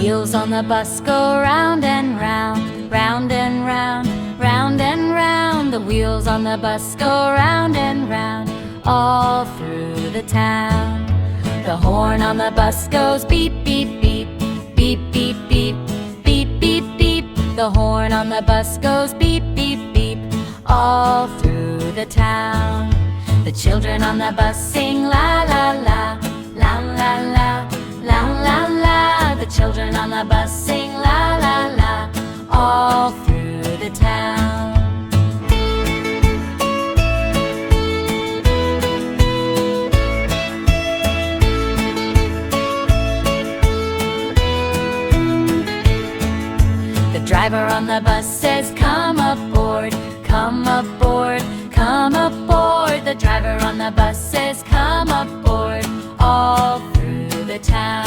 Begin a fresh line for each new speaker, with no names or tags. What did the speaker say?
wheels on the bus go round and round, round and round, round and round. The wheels on the bus go round and round, all through the town. The horn on the bus goes beep, beep, beep, beep, beep, beep, beep, beep, beep. The horn on the bus goes beep, beep, beep, all through the town. The children on the bus sing la la la, la la la, la la la. The children on the bus sing la la la, all through the town. The driver on the bus says, come aboard, come aboard, come aboard. The driver on the bus says, come aboard, all through the town.